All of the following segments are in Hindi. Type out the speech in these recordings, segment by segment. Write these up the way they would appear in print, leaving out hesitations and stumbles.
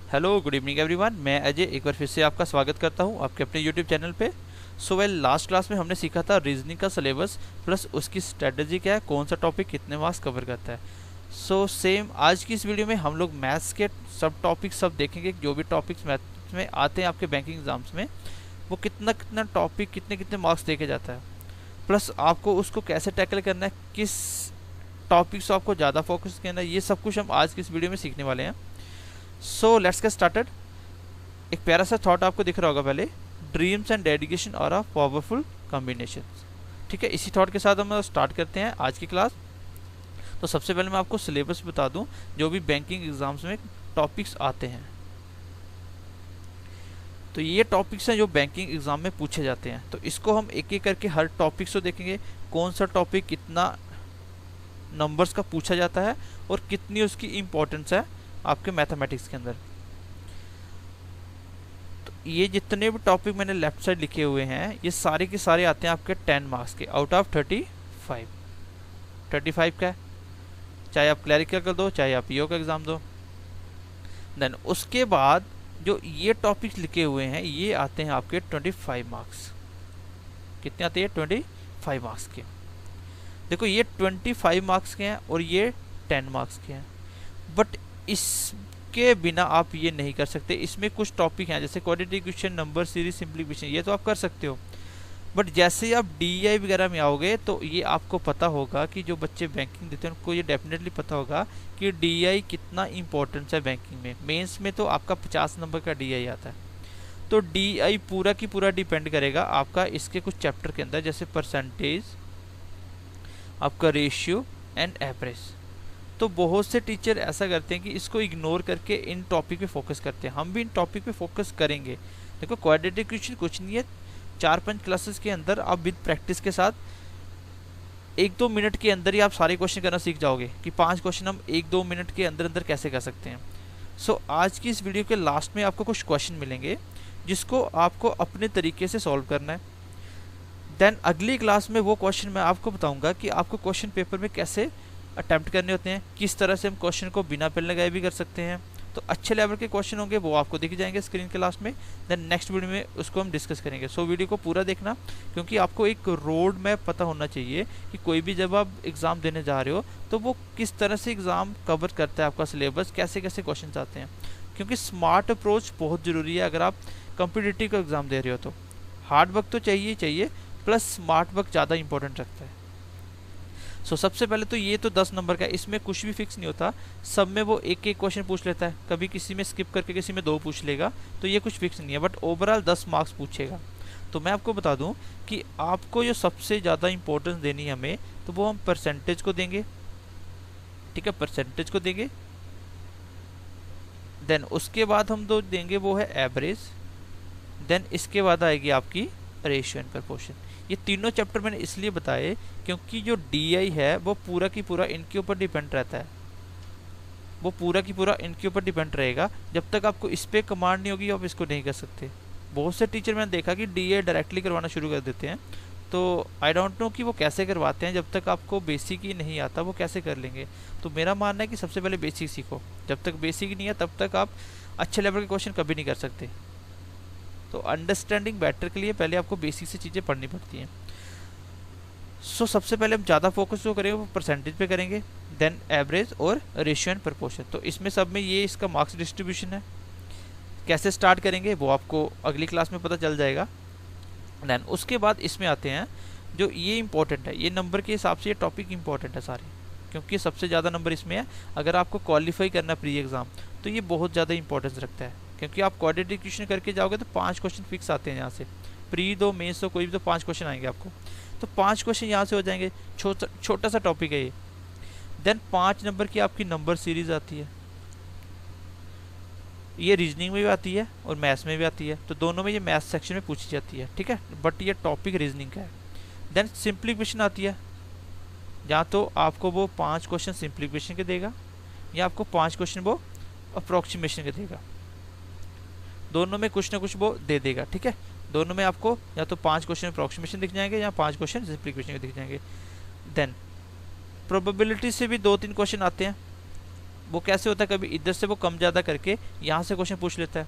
हेलो गुड इवनिंग एवरीवन, मैं अजय एक बार फिर से आपका स्वागत करता हूं आपके अपने यूट्यूब चैनल पे। लास्ट क्लास में हमने सीखा था रीजनिंग का सिलेबस प्लस उसकी स्ट्रेटजी क्या है, कौन सा टॉपिक कितने मार्क्स कवर करता है। सेम आज की इस वीडियो में हम लोग मैथ्स के सब टॉपिक सब देखेंगे। जो भी टॉपिक्स मैथ्स में आते हैं आपके बैंकिंग एग्जाम्स में, वो कितना कितना टॉपिक कितने कितने मार्क्स देके जाता है, प्लस आपको उसको कैसे टैकल करना है, किस टॉपिक्स को आपको ज़्यादा फोकस करना है, ये सब कुछ हम आज की इस वीडियो में सीखने वाले हैं। Let's get started. एक प्यारा सा थॉट आपको दिख रहा होगा पहले, ड्रीम्स एंड डेडिकेशन और अ पावरफुल कॉम्बिनेशन। ठीक है, इसी थॉट के साथ हम स्टार्ट करते हैं आज की क्लास। तो सबसे पहले मैं आपको सिलेबस बता दूं जो भी बैंकिंग एग्जाम्स में टॉपिक्स आते हैं। तो ये टॉपिक्स हैं जो बैंकिंग एग्जाम में पूछे जाते हैं। तो इसको हम एक एक करके हर टॉपिक्स को देखेंगे, कौन सा टॉपिक कितना नंबर्स का पूछा जाता है और कितनी उसकी इम्पोर्टेंस है आपके मैथमेटिक्स के अंदर। तो ये जितने भी टॉपिक मैंने लेफ्ट साइड लिखे हुए हैं, ये सारे के सारे आते हैं आपके 10 मार्क्स के आउट ऑफ 35। 35 का है, चाहे आप क्लरिकल का दो चाहे आप पीओ का एग्जाम दो। देन उसके बाद जो ये टॉपिक्स लिखे हुए हैं ये आते हैं आपके 25 मार्क्स। कितने आते हैं? 25 मार्क्स के। देखो ये 25 मार्क्स के हैं और ये 10 मार्क्स के हैं, बट इसके बिना आप ये नहीं कर सकते। इसमें कुछ टॉपिक हैं जैसे quadratic equation, number series, simplification, ये तो आप कर सकते हो। बट जैसे ही आप डीआई वगैरह में आओगे तो ये आपको पता होगा कि जो बच्चे बैंकिंग देते हैं उनको ये डेफिनेटली पता होगा कि डीआई कितना इंपॉर्टेंस है बैंकिंग में। मेंस में तो आपका 50 नंबर का डीआई आता है। तो डीआई पूरा की पूरा डिपेंड करेगा आपका इसके कुछ चैप्टर के अंदर, जैसे परसेंटेज, आपका रेशियो एंड एवरेज। तो बहुत से टीचर ऐसा करते हैं कि इसको इग्नोर करके इन टॉपिक पे फोकस करते हैं। हम भी इन टॉपिक पे फोकस करेंगे। देखो क्वाड्रेटिक इक्वेशन कुछ नहीं है, 4-5 क्लासेस के अंदर आप विद प्रैक्टिस के साथ 1-2 मिनट के अंदर ही आप सारे क्वेश्चन करना सीख जाओगे कि 5 क्वेश्चन हम 1-2 मिनट के अंदर अंदर कैसे कर सकते हैं। आज की इस वीडियो के लास्ट में आपको कुछ क्वेश्चन मिलेंगे जिसको आपको अपने तरीके से सॉल्व करना है। देन अगली क्लास में वो क्वेश्चन मैं आपको बताऊंगा कि आपको क्वेश्चन पेपर में कैसे अटैम्प्ट करने होते हैं, किस तरह से हम क्वेश्चन को बिना पेन लगाए भी कर सकते हैं। तो अच्छे लेवल के क्वेश्चन होंगे, वो आपको दिख जाएंगे स्क्रीन के लास्ट में। देन नेक्स्ट वीडियो में उसको हम डिस्कस करेंगे। वीडियो को पूरा देखना, क्योंकि आपको एक रोड मैप पता होना चाहिए कि कोई भी जब आप एग्ज़ाम देने जा रहे हो तो वो किस तरह से एग्ज़ाम कवर करता है, आपका सिलेबस कैसे कैसे क्वेश्चन आते हैं। क्योंकि स्मार्ट अप्रोच बहुत ज़रूरी है अगर आप कॉम्पिटिटिव का एग्ज़ाम दे रहे हो। तो हार्ड वर्क तो चाहिए ही चाहिए, प्लस स्मार्ट वर्क ज़्यादा इंपॉर्टेंट रखता है। सबसे पहले तो ये तो 10 नंबर का है, इसमें कुछ भी फिक्स नहीं होता। सब में वो एक एक क्वेश्चन पूछ लेता है, कभी किसी में स्किप करके किसी में 2 पूछ लेगा, तो ये कुछ फिक्स नहीं है। बट ओवरऑल 10 मार्क्स पूछेगा। तो मैं आपको बता दूं कि आपको जो सबसे ज़्यादा इंपॉर्टेंस देनी है हमें, तो वो हम परसेंटेज को देंगे। ठीक है, परसेंटेज को देंगे। देन उसके बाद हम दो देंगे वो है एवरेज। देन इसके बाद आएगी आपकी रेशियो एंड प्रपोर्शन। ये तीनों चैप्टर मैंने इसलिए बताए क्योंकि जो डीआई है वो पूरा की पूरा इनके ऊपर डिपेंड रहता है। वो पूरा की पूरा इनके ऊपर डिपेंड रहेगा। जब तक आपको इस पर कमांड नहीं होगी आप इसको नहीं कर सकते। बहुत से टीचर मैंने देखा कि डीआई डायरेक्टली करवाना शुरू कर देते हैं। तो आई डोंट नो कि वो कैसे करवाते हैं, जब तक आपको बेसिक ही नहीं आता वो कैसे कर लेंगे। तो मेरा मानना है कि सबसे पहले बेसिक सीखो। जब तक बेसिक नहीं है तब तक आप अच्छे लेवल के क्वेश्चन कभी नहीं कर सकते। तो अंडरस्टैंडिंग बेटर के लिए पहले आपको बेसिक से चीज़ें पढ़नी पड़ती हैं। सबसे पहले हम ज़्यादा फोकस जो करेंगे वो परसेंटेज पे करेंगे, देन एवरेज और रेशियो एंड प्रपोर्शन। तो इसमें सब में ये इसका मार्क्स डिस्ट्रीब्यूशन है। कैसे स्टार्ट करेंगे वो आपको अगली क्लास में पता चल जाएगा। देन उसके बाद इसमें आते हैं जो ये इंपॉर्टेंट है, ये नंबर के हिसाब से ये टॉपिक इंपॉर्टेंट है सारे, क्योंकि सबसे ज़्यादा नंबर इसमें है। अगर आपको क्वालिफाई करना प्री एग्ज़ाम तो ये बहुत ज़्यादा इंपॉर्टेंस रखता है, क्योंकि आप क्वाड्रेटिक इक्वेशन करके जाओगे तो 5 क्वेश्चन फिक्स आते हैं यहाँ से। प्री दो मेंस तो कोई भी तो 5 क्वेश्चन आएंगे आपको। तो 5 क्वेश्चन यहाँ से हो जाएंगे। छोटा सा टॉपिक है ये। देन 5 नंबर की आपकी नंबर सीरीज आती है। ये रीजनिंग में भी आती है और मैथ्स में भी आती है। तो दोनों में ये मैथ्स सेक्शन में पूछी जाती है। ठीक है, बट ये टॉपिक रीजनिंग का है। देन सिंप्लीफिकेशन आती है, या तो आपको वो 5 क्वेश्चन सिंप्लीफिकेशन के देगा या आपको 5 क्वेश्चन वो अप्रोक्सीमेशन के देगा। दोनों में कुछ ना कुछ वो दे देगा। ठीक है, दोनों में आपको या तो 5 क्वेश्चन अप्रोक्सीमेशन दिख जाएंगे या 5 क्वेश्चन सिंप्लीफिकेशन के दिख जाएंगे। देन प्रोबेबिलिटी से भी 2-3 क्वेश्चन आते हैं। वो कैसे होता है, कभी इधर से वो कम ज़्यादा करके यहाँ से क्वेश्चन पूछ लेता है।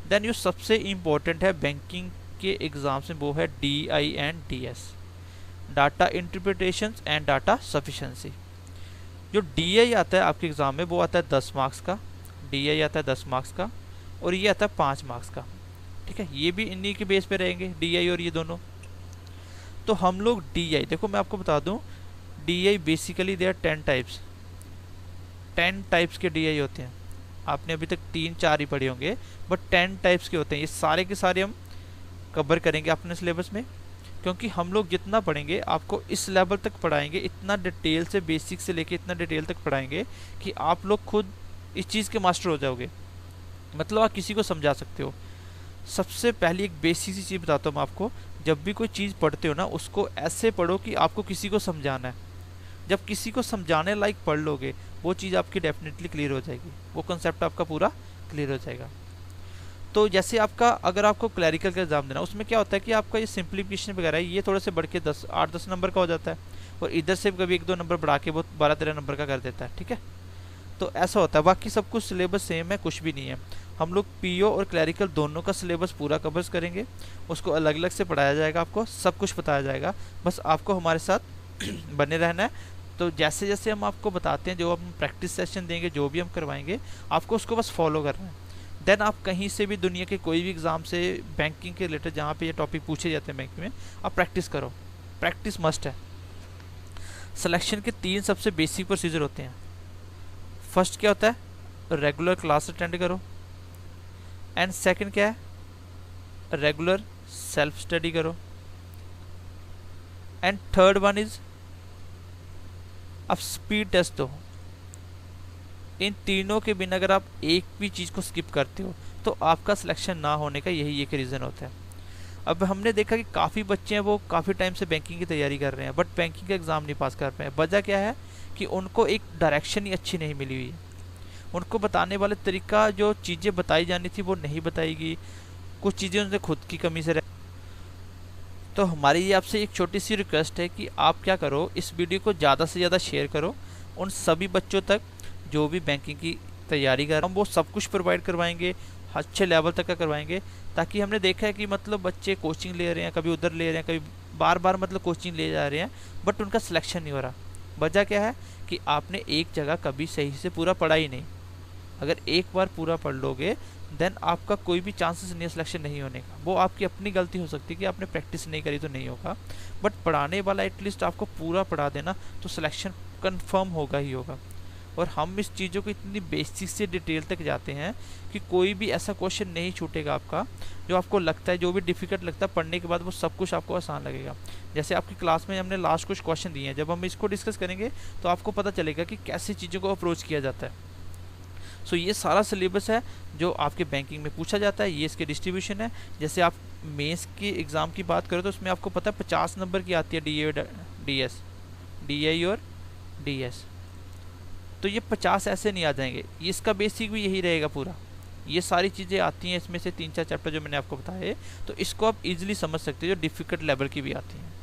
देन जो सबसे इम्पोर्टेंट है बैंकिंग के एग्जाम में, वो है DI and DS, data interpretation and data sufficiency. जो DI आता है आपके एग्ज़ाम में वो आता है 10 मार्क्स का, DI आता है 10 मार्क्स का, और ये आता है 5 मार्क्स का। ठीक है, ये भी इन्हीं के बेस पे रहेंगे DI और ये दोनों। तो हम लोग DI, देखो मैं आपको बता दूं, DI basically they are 10 types, 10 types के DI होते हैं। आपने अभी तक 3-4 ही पढ़े होंगे, बट 10 टाइप्स के होते हैं। ये सारे के सारे हम कवर करेंगे अपने सिलेबस में, क्योंकि हम लोग जितना पढ़ेंगे आपको इस लेवल तक पढ़ाएंगे, इतना डिटेल से, बेसिक से लेके इतना डिटेल तक पढ़ाएंगे कि आप लोग खुद इस चीज़ के मास्टर हो जाओगे, मतलब आप किसी को समझा सकते हो। सबसे पहली एक बेसिक सी चीज़ बताता हूँ मैं आपको, जब भी कोई चीज़ पढ़ते हो ना, उसको ऐसे पढ़ो कि आपको किसी को समझाना है। जब किसी को समझाने लायक पढ़ लोगे, वो चीज़ आपकी डेफिनेटली क्लियर हो जाएगी, वो कंसेप्ट आपका पूरा क्लियर हो जाएगा। तो जैसे आपका, अगर आपको क्लरिकल का एग्जाम देना, उसमें क्या होता है कि आपका ये सिंप्लीफिकेशन वगैरह है, ये थोड़े से बढ़ के 8-10 नंबर का हो जाता है, और इधर से कभी 1-2 नंबर बढ़ा के वो 12-13 नंबर का कर देता है। ठीक है, तो ऐसा होता है। बाकी सब कुछ सिलेबस सेम है, कुछ भी नहीं है। हम लोग PO और क्लरिकल दोनों का सिलेबस पूरा कवर करेंगे, उसको अलग अलग से पढ़ाया जाएगा, आपको सब कुछ बताया जाएगा, बस आपको हमारे साथ बने रहना है। तो जैसे जैसे हम आपको बताते हैं, जो हम प्रैक्टिस सेशन देंगे, जो भी हम करवाएंगे, आपको उसको बस फॉलो करना है। देन आप कहीं से भी दुनिया के कोई भी एग्ज़ाम से बैंकिंग के रिलेटेड जहाँ पे ये टॉपिक पूछे जाते हैं बैंक में, आप प्रैक्टिस करो, प्रैक्टिस मस्ट है। सिलेक्शन के 3 सबसे बेसिक प्रोसीजर होते हैं। फर्स्ट क्या होता है, रेगुलर क्लास अटेंड करो, एंड सेकंड क्या है, रेगुलर सेल्फ स्टडी करो, एंड थर्ड वन इज आप स्पीड टेस्ट दो। इन तीनों के बिना अगर आप एक भी चीज़ को स्किप करते हो तो आपका सिलेक्शन ना होने का यही एक रीज़न होता है। अब हमने देखा कि काफ़ी बच्चे हैं वो काफ़ी टाइम से बैंकिंग की तैयारी कर रहे हैं, बट बैंकिंग का एग्ज़ाम नहीं पास कर पाए। वजह क्या है कि उनको एक डायरेक्शन ही अच्छी नहीं मिली हुई है, उनको बताने वाले तरीका, जो चीज़ें बताई जानी थी वो नहीं बताई गई, कुछ चीज़ें उनसे खुद की कमी से रह। तो हमारी ये आपसे एक छोटी सी रिक्वेस्ट है कि आप क्या करो, इस वीडियो को ज़्यादा से ज़्यादा शेयर करो उन सभी बच्चों तक जो भी बैंकिंग की तैयारी कर, हम वो सब कुछ प्रोवाइड करवाएंगे, अच्छे लेवल तक का करवाएंगे। ताकि हमने देखा है कि मतलब बच्चे कोचिंग ले रहे हैं, कभी उधर ले रहे हैं, कभी बार बार मतलब कोचिंग ले जा रहे हैं, बट उनका सिलेक्शन नहीं हो रहा। वजह क्या है कि आपने एक जगह कभी सही से पूरा पढ़ा ही नहीं। अगर एक बार पूरा पढ़ लोगे देन आपका कोई भी चांसेस नहीं है सिलेक्शन नहीं होने का। वो आपकी अपनी गलती हो सकती है कि आपने प्रैक्टिस नहीं करी तो नहीं होगा, बट पढ़ाने वाला एटलीस्ट आपको पूरा पढ़ा देना तो सिलेक्शन कंफर्म होगा ही होगा। और हम इस चीज़ों को इतनी बेसिक से डिटेल तक जाते हैं कि कोई भी ऐसा क्वेश्चन नहीं छूटेगा आपका जो आपको लगता है, जो भी डिफिकल्ट लगता है पढ़ने के बाद वो सब कुछ आपको आसान लगेगा। जैसे आपकी क्लास में हमने लास्ट कुछ क्वेश्चन दिए हैं, जब हम इसको डिस्कस करेंगे तो आपको पता चलेगा कि कैसे चीज़ों को अप्रोच किया जाता है। सो ये सारा सिलेबस है जो आपके बैंकिंग में पूछा जाता है, ये इसके डिस्ट्रीब्यूशन है। जैसे आप मेंस की एग्ज़ाम की बात करो तो उसमें आपको पता है 50 नंबर की आती है DI और DS। तो ये 50 ऐसे नहीं आ जाएंगे, ये इसका बेसिक भी यही रहेगा पूरा। ये सारी चीज़ें आती हैं इसमें से 3-4 चैप्टर जो मैंने आपको बताए, तो इसको आप इजीली समझ सकते हो, जो डिफ़िकल्ट लेवल की भी आती हैं।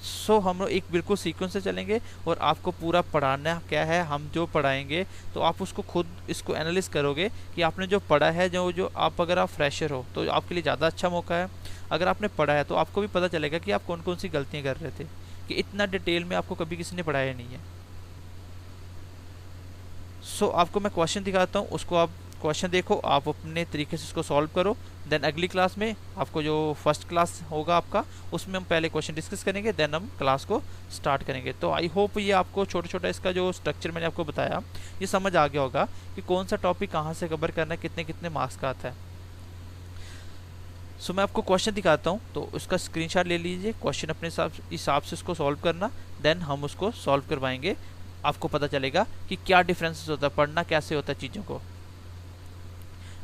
सो हम लोग एक बिल्कुल सीक्वेंस से चलेंगे और आपको पूरा पढ़ाना क्या है, हम जो पढ़ाएंगे तो आप उसको खुद इसको एनालिस करोगे कि आपने जो पढ़ा है, जो आप अगर आप फ्रेशर हो तो आपके लिए ज़्यादा अच्छा मौका है। अगर आपने पढ़ा है तो आपको भी पता चलेगा कि आप कौन कौन सी गलतियाँ कर रहे थे, कि इतना डिटेल में आपको कभी किसी ने पढ़ाया नहीं है। सो आपको मैं क्वेश्चन दिखाता हूँ, उसको आप क्वेश्चन देखो, आप अपने तरीके से इसको सॉल्व करो। देन अगली क्लास में आपको जो फर्स्ट क्लास होगा आपका, उसमें हम पहले क्वेश्चन डिस्कस करेंगे, देन हम क्लास को स्टार्ट करेंगे। तो आई होप ये आपको छोटा छोटा इसका जो स्ट्रक्चर मैंने आपको बताया ये समझ आ गया होगा कि कौन सा टॉपिक कहाँ से कवर करना है, कितने कितने मार्क्स का आता है। सो मैं आपको क्वेश्चन दिखाता हूँ, तो उसका स्क्रीनशॉट ले लीजिए, क्वेश्चन अपने हिसाब से उसको सॉल्व करना, देन हम उसको सॉल्व करवाएंगे। आपको पता चलेगा कि क्या डिफरेंसेस होता है, पढ़ना कैसे होता है चीज़ों को।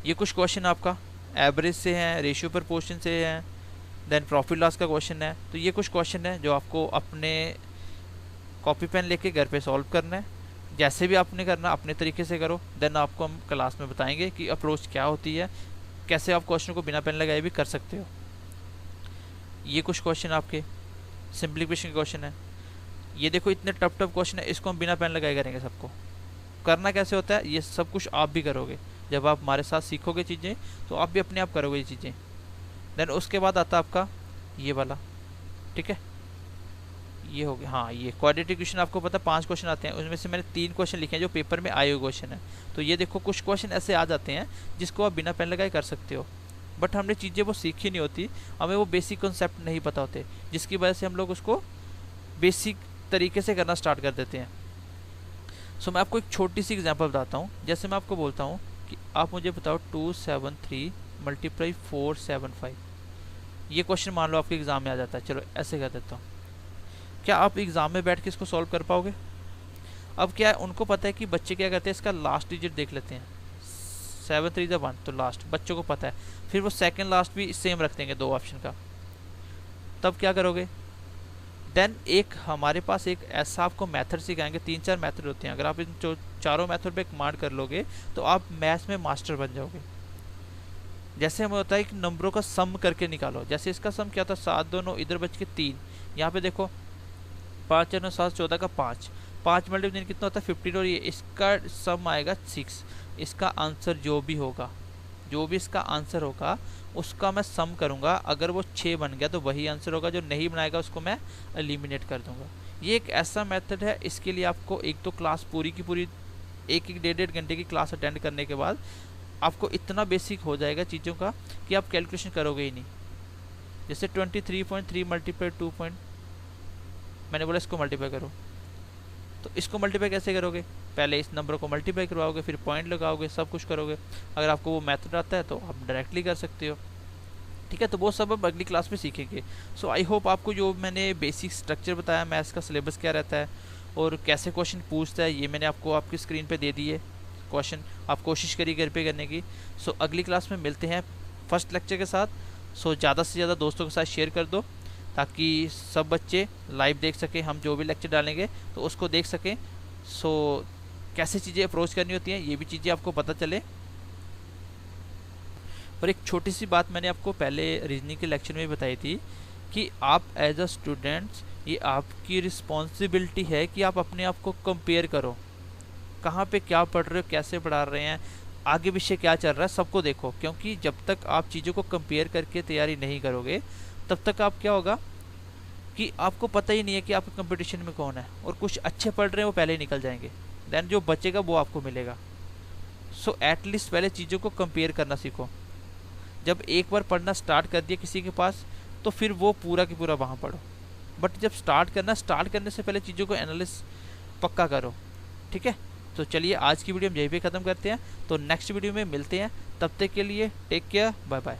ये कुछ क्वेश्चन आपका एवरेज से हैं, रेशियो पर पोर्शन से हैं, देन प्रॉफिट लॉस का क्वेश्चन है। तो ये कुछ क्वेश्चन है जो आपको अपने कॉपी पेन लेके घर पे सॉल्व करना है। जैसे भी आपने करना अपने तरीके से करो, देन आपको हम क्लास में बताएंगे कि अप्रोच क्या होती है, कैसे आप क्वेश्चन को बिना पेन लगाए भी कर सकते हो। ये कुछ क्वेश्चन आपके सिंप्लीफिकेशन के क्वेश्चन है। ये देखो इतने टफ क्वेश्चन है, इसको हम बिना पेन लगाए करेंगे सबको। करना कैसे होता है, ये सब कुछ आप भी करोगे। जब आप हमारे साथ सीखोगे चीज़ें तो आप भी अपने आप करोगे ये चीज़ें। देन उसके बाद आता है आपका ये वाला, ठीक है, ये हो गया। हाँ, ये क्वाड्रेटिक क्वेश्चन आपको पता है 5 क्वेश्चन आते हैं, उसमें से मैंने 3 क्वेश्चन लिखे हैं जो पेपर में आए हुए क्वेश्चन है। तो ये देखो कुछ क्वेश्चन ऐसे आ जाते हैं जिसको आप बिना पेन लगाए कर सकते हो, बट हमने चीज़ें वो सीखी नहीं होती, हमें वो बेसिक कॉन्सेप्ट नहीं पता होते, जिसकी वजह से हम लोग उसको बेसिक तरीके से करना स्टार्ट कर देते हैं। सो मैं आपको एक छोटी सी एग्जांपल बताता हूँ। जैसे मैं आपको बोलता हूँ कि आप मुझे बताओ 273 × 475, ये क्वेश्चन मान लो आपके एग्जाम में आ जाता है। चलो ऐसे कर देता हूँ, क्या आप एग्जाम में बैठ के इसको सॉल्व कर पाओगे? अब क्या है, उनको पता है कि बच्चे क्या करते हैं, इसका लास्ट डिजिट देख लेते हैं, 7 3 × 1 तो लास्ट बच्चों को पता है, फिर वो सेकंड लास्ट भी सेम रख देंगे 2 ऑप्शन का। तब क्या करोगे, देन एक हमारे पास एक ऐसा आपको मेथड सिखाएंगे, 3-4 मेथड होते हैं, अगर आप इन चारों मेथड पे कमांड कर लोगे तो आप मैथ्स में मास्टर बन जाओगे। जैसे हमें होता है कि नंबरों का सम करके निकालो, जैसे इसका सम क्या था, 7 2 9 इधर बच के 3, यहाँ पे देखो 5 4 9 7 14 का 5 मल्टीप्लाई कितना होता है 15, और ये इसका सम आएगा 6। इसका आंसर जो भी होगा, जो भी इसका आंसर होगा उसका मैं सम करूंगा, अगर वो 6 बन गया तो वही आंसर होगा, जो नहीं बनाएगा उसको मैं एलिमिनेट कर दूंगा। ये एक ऐसा मेथड है, इसके लिए आपको एक तो क्लास पूरी की पूरी 1-1 घंटे की क्लास अटेंड करने के बाद आपको इतना बेसिक हो जाएगा चीज़ों का कि आप कैलकुलेशन करोगे ही नहीं। जैसे 23.3 × 2 मैंने बोला इसको मल्टीप्लाई करो, तो इसको मल्टीप्लाई कैसे करोगे, पहले इस नंबर को मल्टीप्लाई करवाओगे, फिर पॉइंट लगाओगे, सब कुछ करोगे। अगर आपको वो मेथड आता है तो आप डायरेक्टली कर सकते हो, ठीक है। तो वो सब अब अगली क्लास में सीखेंगे। सो आई होप आपको जो मैंने बेसिक स्ट्रक्चर बताया, मैथ्स का सिलेबस क्या रहता है और कैसे क्वेश्चन पूछता है, ये मैंने आपको आपकी स्क्रीन पे दे दिए क्वेश्चन, आप कोशिश करिए घर पे करने की। सो अगली क्लास में मिलते हैं फर्स्ट लेक्चर के साथ। सो ज़्यादा से ज़्यादा दोस्तों के साथ शेयर कर दो ताकि सब बच्चे लाइव देख सकें, हम जो भी लेक्चर डालेंगे तो उसको देख सकें। सो कैसे चीज़ें अप्रोच करनी होती हैं ये भी चीज़ें आपको पता चले। और एक छोटी सी बात मैंने आपको पहले रीजनिंग के लेक्चर में बताई थी कि आप एज अ स्टूडेंट्स, ये आपकी रिस्पॉन्सिबिलिटी है कि आप अपने आप को कंपेयर करो, कहाँ पे क्या पढ़ रहे हो, कैसे पढ़ा रहे हैं, आगे विषय क्या चल रहा है, सबको देखो। क्योंकि जब तक आप चीज़ों को कंपेयर करके तैयारी नहीं करोगे तब तक आप क्या होगा कि आपको पता ही नहीं है कि आप कंपटीशन में कौन है, और कुछ अच्छे पढ़ रहे हैं वो पहले ही निकल जाएंगे, देन जो बचेगा वो आपको मिलेगा। सो एटलीस्ट पहले चीज़ों को कंपेयर करना सीखो। जब एक बार पढ़ना स्टार्ट कर दिया किसी के पास तो फिर वो पूरा की पूरा वहाँ पढ़ो, बट जब स्टार्ट करने से पहले चीज़ों को एनालिस पक्का करो, ठीक है। तो चलिए आज की वीडियो हम यहीं पे ख़त्म करते हैं, तो नेक्स्ट वीडियो में मिलते हैं, तब तक के लिए टेक केयर, बाय बाय।